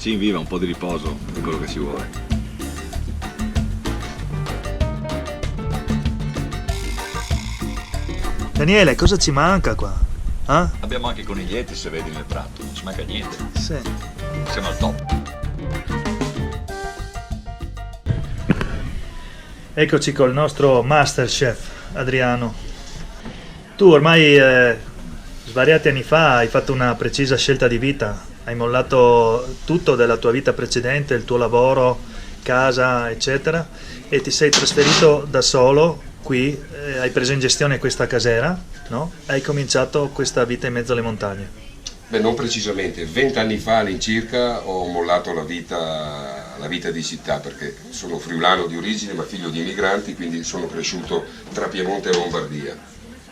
Ci inviva un po' di riposo, è quello che ci vuole. Daniele, cosa ci manca qua? Abbiamo anche i coniglietti, se vedi nel prato, non ci manca niente. Sì. Siamo al top. Eccoci col nostro Masterchef, Adriano. Tu ormai svariati anni fa hai fatto una precisa scelta di vita. Hai mollato tutto della tua vita precedente, il tuo lavoro, casa, eccetera, e ti sei trasferito da solo qui, hai preso in gestione questa casera, no? Hai cominciato questa vita in mezzo alle montagne. Beh, non precisamente, 20 anni fa all'incirca ho mollato la vita di città, perché sono friulano di origine ma figlio di immigranti, quindi sono cresciuto tra Piemonte e Lombardia.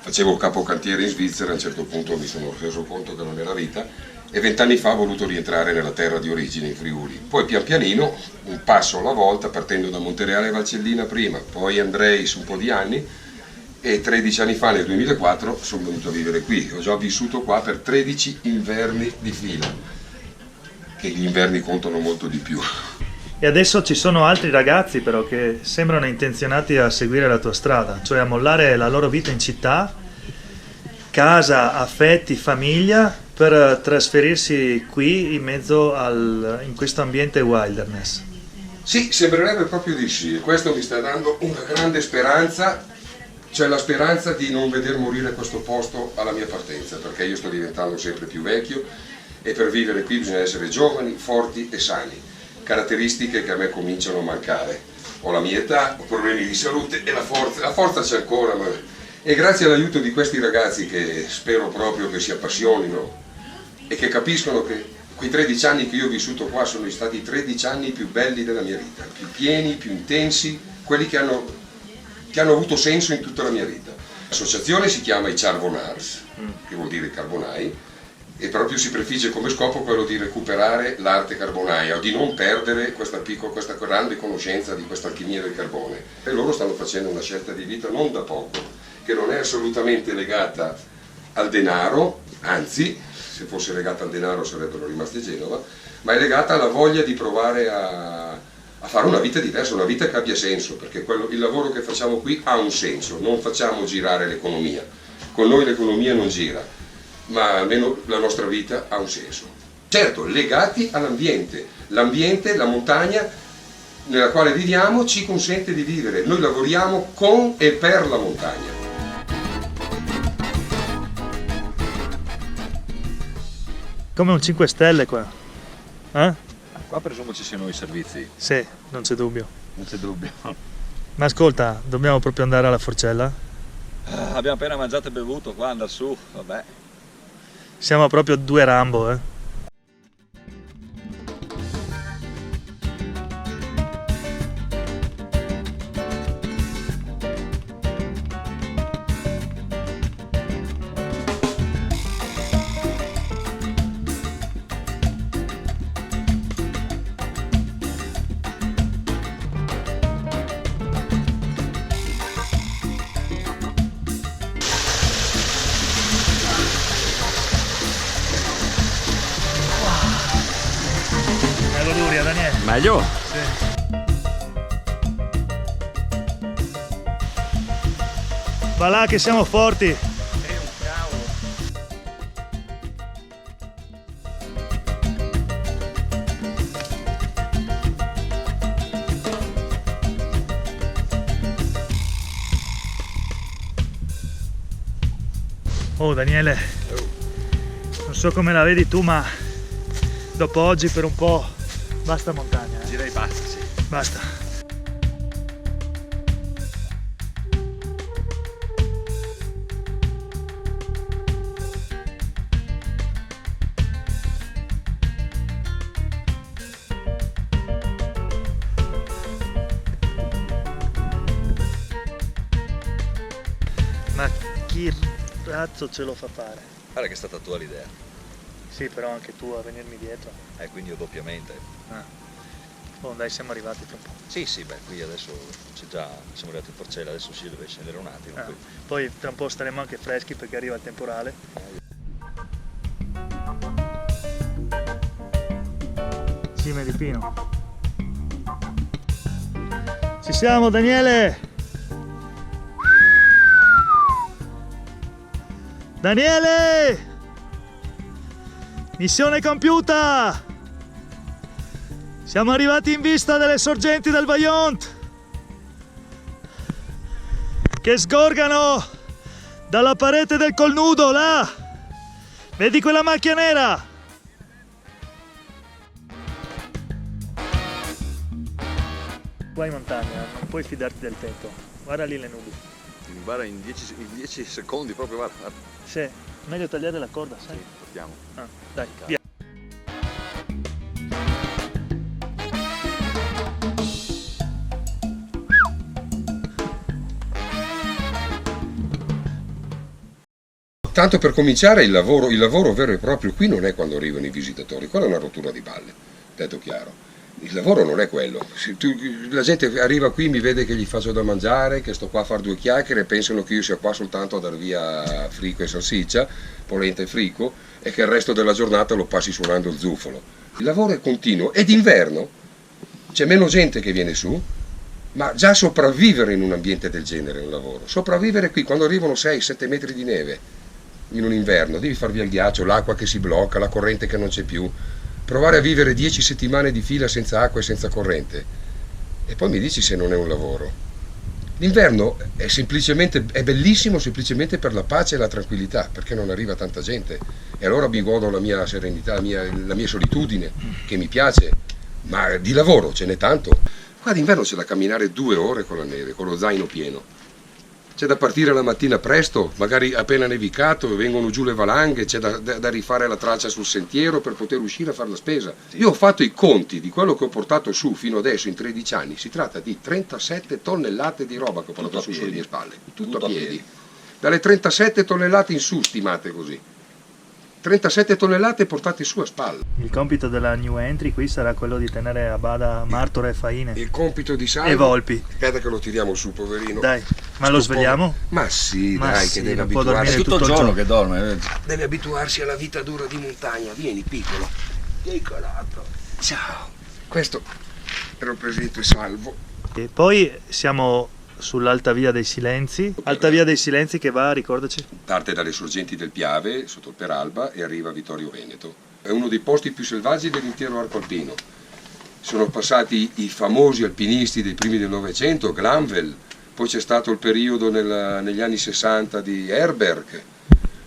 Facevo capocantiere in Svizzera, a un certo punto mi sono reso conto che non era vita e 20 anni fa ho voluto rientrare nella terra di origine, in Friuli. Poi pian pianino, un passo alla volta, partendo da Montereale e Valcellina prima, poi Andrei su un po' di anni, e 13 anni fa, nel 2004, sono venuto a vivere qui. Ho già vissuto qua per 13 inverni di fila, che gli inverni contano molto di più. E adesso ci sono altri ragazzi però che sembrano intenzionati a seguire la tua strada, cioè a mollare la loro vita in città, casa, affetti, famiglia, per trasferirsi qui in mezzo in questo ambiente wilderness. Sì, sembrerebbe proprio di sì, e questo mi sta dando una grande speranza, cioè la speranza di non veder morire questo posto alla mia partenza, perché io sto diventando sempre più vecchio e per vivere qui bisogna essere giovani, forti e sani, caratteristiche che a me cominciano a mancare. Ho la mia età, ho problemi di salute e la forza c'è ancora, e grazie all'aiuto di questi ragazzi che spero proprio che si appassionino e che capiscono che quei 13 anni che io ho vissuto qua sono stati i 13 anni più belli della mia vita, più pieni, più intensi, quelli che hanno avuto senso in tutta la mia vita. L'associazione si chiama i Charbonars, che vuol dire carbonai, e proprio si prefigge come scopo quello di recuperare l'arte carbonaia, o di non perdere questa grande conoscenza di questa alchimia del carbone. E loro stanno facendo una scelta di vita non da poco, che non è assolutamente legata al denaro, anzi, se fosse legata al denaro sarebbero rimasti a Genova, ma è legata alla voglia di provare a fare una vita diversa, una vita che abbia senso, perché il lavoro che facciamo qui ha un senso, non facciamo girare l'economia, con noi l'economia non gira, ma almeno la nostra vita ha un senso. Certo, legati all'ambiente, l'ambiente, la montagna nella quale viviamo ci consente di vivere, noi lavoriamo con e per la montagna. Come un 5 stelle qua. Qua presumo ci siano i servizi. Sì, non c'è dubbio. Non c'è dubbio. Ma ascolta, dobbiamo proprio andare alla Forcella? Abbiamo appena mangiato e bevuto qua, andare su, vabbè. Siamo proprio due Rambo, Daniele. Meglio? Sì. Va là che siamo forti. Oh Daniele, non so come la vedi tu, ma dopo oggi per un po' basta montagna. Direi basta, sì. Basta. Ma chi cazzo ce lo fa fare? Guarda che è stata tua l'idea. Sì, però anche tu a venirmi dietro. Quindi io doppiamente. Oh, dai, siamo arrivati tra un po'. Sì, beh, qui adesso siamo arrivati in Forcella, adesso si deve scendere un attimo. Poi tra un po' staremo anche freschi perché arriva il temporale. Ci cime di pino. Ci siamo, Daniele! Daniele! Missione compiuta! Siamo arrivati in vista delle sorgenti del Vajont che sgorgano dalla parete del colnudo, là! Vedi quella macchia nera? Qua in montagna non puoi fidarti del tempo. Guarda lì le nubi. Guarda, in 10 secondi proprio, guarda. Sì, meglio tagliare la corda, sai? Sì, partiamo. Ah, dai, via. Tanto per cominciare il lavoro vero e proprio qui non è quando arrivano i visitatori, quella è una rottura di balle, detto chiaro. Il lavoro non è quello. La gente arriva qui, mi vede che gli faccio da mangiare, che sto qua a fare due chiacchiere e pensano che io sia qua soltanto a dar via frico e salsiccia, polenta e frico, e che il resto della giornata lo passi suonando il zufolo. Il lavoro è continuo e d'inverno c'è meno gente che viene su, ma già sopravvivere in un ambiente del genere è un lavoro. Sopravvivere qui quando arrivano 6-7 metri di neve in un inverno, devi far via il ghiaccio, l'acqua che si blocca, la corrente che non c'è più. Provare a vivere 10 settimane di fila senza acqua e senza corrente e poi mi dici se non è un lavoro. L'inverno è bellissimo semplicemente per la pace e la tranquillità, perché non arriva tanta gente e allora mi godo la mia serenità, la mia solitudine, che mi piace, ma di lavoro ce n'è tanto. Qua d'inverno c'è da camminare 2 ore con la neve, con lo zaino pieno. C'è da partire la mattina presto, magari appena nevicato, vengono giù le valanghe, c'è da rifare la traccia sul sentiero per poter uscire a fare la spesa. Io ho fatto i conti di quello che ho portato su fino adesso in 13 anni, si tratta di 37 tonnellate di roba che ho portato su sulle mie spalle, tutto a piedi. Dalle 37 tonnellate in su, stimate così. 37 tonnellate portate su a spalle. Il compito della new entry qui sarà quello di tenere a bada martore e faine. Il compito di Salvo. E volpi. Aspetta che lo tiriamo su, poverino. Dai, ma lo svegliamo? Ma sì, Ma dai, sì, che deve non può abituarsi. dormire tutto il giorno che dorme. Deve abituarsi alla vita dura di montagna. Vieni, piccolo. Piccolato. Ciao. Questo è il presente Salvo. E poi siamo sull'Alta Via dei Silenzi. Alta Via dei Silenzi che va, ricordaci. Parte dalle sorgenti del Piave, sotto il Peralba, e arriva a Vittorio Veneto. È uno dei posti più selvaggi dell'intero arco alpino. Sono passati i famosi alpinisti dei primi del Novecento, Glanville, poi c'è stato il periodo negli anni 60 di Herberg,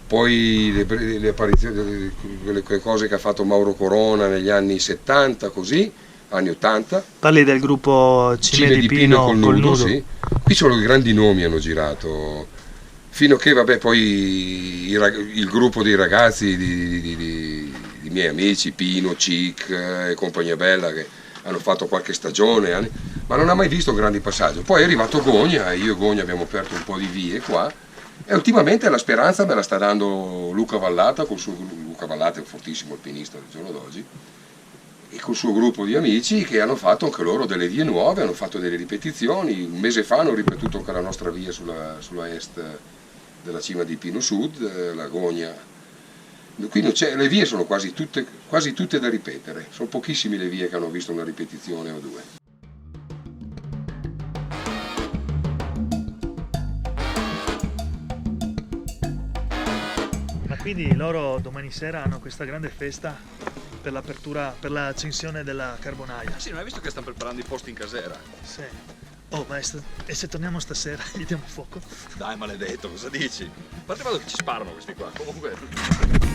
poi le apparizioni, le cose che ha fatto Mauro Corona negli anni 70, così, anni 80. Parli del gruppo Cime di Pino col nudo, sì. Qui solo i grandi nomi hanno girato, fino a che vabbè poi il gruppo dei ragazzi di miei amici, Pino, Cic e compagnia bella, che hanno fatto qualche stagione, ma non ha mai visto grandi passaggi. Poi è arrivato Gogna e io e Gogna abbiamo aperto un po' di vie qua e ultimamente la speranza me la sta dando Luca Vallata, Luca Vallata è un fortissimo alpinista del giorno d'oggi, e col suo gruppo di amici che hanno fatto anche loro delle vie nuove, hanno fatto delle ripetizioni. Un mese fa hanno ripetuto anche la nostra via sulla est della cima di Pino Sud, la Gogna. Qui non c'è, le vie sono quasi tutte da ripetere, sono pochissime le vie che hanno visto una ripetizione o due. Ma quindi loro domani sera hanno questa grande festa per l'apertura, per l'accensione della carbonaia. Sì, non hai visto che stanno preparando i posti in casera? Sì. Oh maestro, e se torniamo stasera gli diamo fuoco? Dai, maledetto, cosa dici? A parte vado che ci sparano questi qua, comunque.